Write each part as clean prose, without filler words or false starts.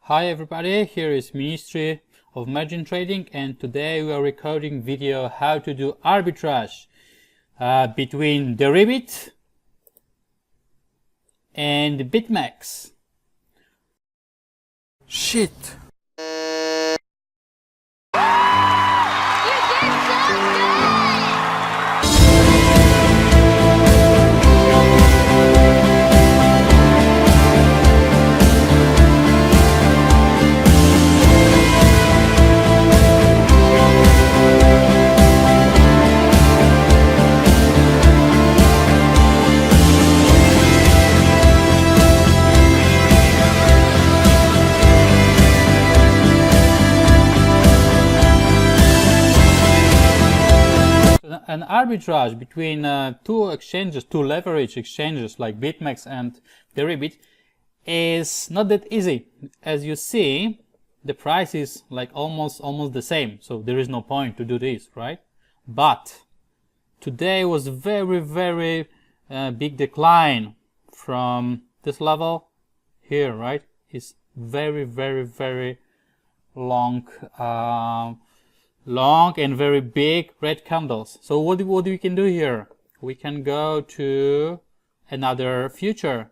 Hi everybody, here is Ministry of Margin Trading, and today we are recording video how to do arbitrage between Deribit and Bitmex. Shit! An arbitrage between two exchanges, two leverage exchanges like Bitmex and Deribit is not that easy. As you see, the price is like almost the same, so there is no point to do this, right? But today was very big decline from this level here, right? It's very long and very big red candles. So what we can do here? We can go to another future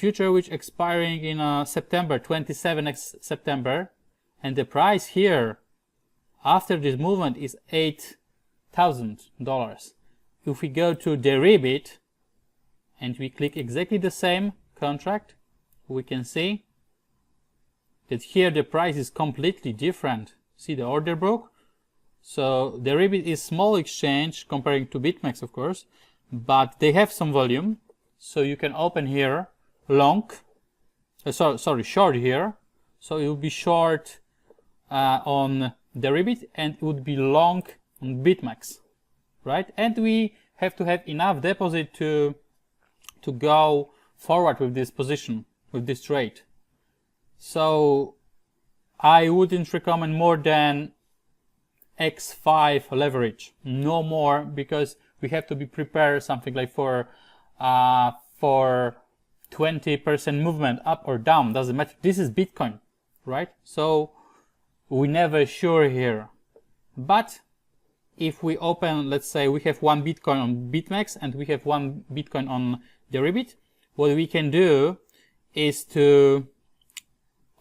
which expiring in September, 27 September, and the price here after this movement is $8,000. If we go to Deribit and we click exactly the same contract, we can see that here the price is completely different. See the order book? So Deribit is small exchange comparing to Bitmex, of course, but they have some volume. So you can open here long, short here. So it will be short on Deribit and it would be long on Bitmex, right? And we have to have enough deposit to go forward with this position, with this trade. So I wouldn't recommend more than X5 leverage, no more, because we have to be prepared something like for 20% movement up or down, doesn't matter. This is Bitcoin, right? So we never sure here. But if we open, let's say we have one Bitcoin on Bitmex and we have one Bitcoin on Deribit, what we can do is to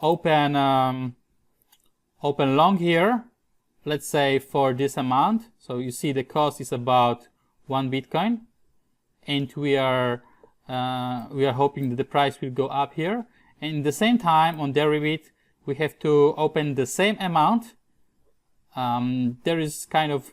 open long here, let's say for this amount. So you see the cost is about 1 Bitcoin, and we are hoping that the price will go up here. And at the same time on Deribit we have to open the same amount. There is kind of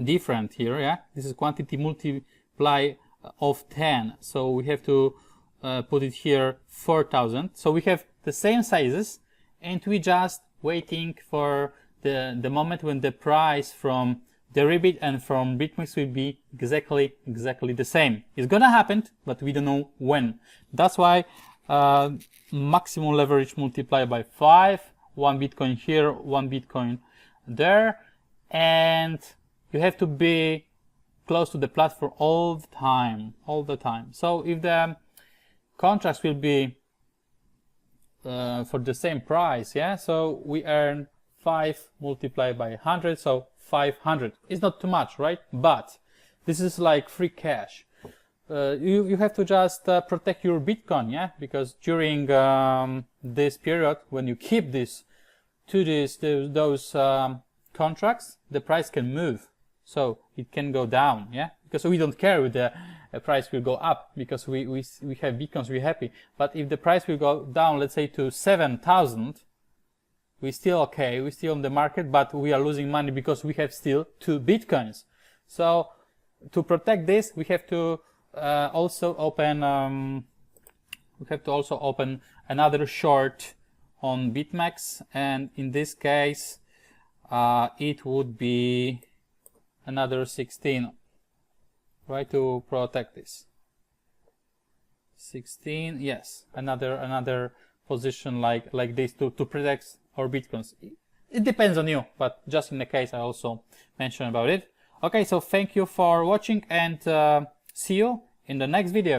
different here, yeah. This is quantity multiply of 10, so we have to put it here 4,000. So we have the same sizes, and we just waiting for the moment when the price from Deribit and from Bitmex will be exactly the same. It's gonna happen, but we don't know when. That's why maximum leverage multiply by 5, 1 Bitcoin here, 1 Bitcoin there, and you have to be close to the platform all the time. So if the contracts will be for the same price, yeah, so we earn 5 multiplied by 100, so 500. It's not too much, right? But this is like free cash. You have to just protect your Bitcoin, yeah, because during this period when you keep those contracts, the price can move, so it can go down, yeah, because we don't care if the price will go up, because we have Bitcoins, we're happy. But if the price will go down, let's say to 7,000, we're still okay, we're still on the market, but we are losing money because we have still 2 Bitcoins. So to protect this, we have to also open another short on Bitmex, and in this case it would be another 16, right, to protect this. 16, yes, another position like this to protect our Bitcoins. It depends on you, but just in the case I also mentioned about it. Okay, so thank you for watching, and see you in the next video.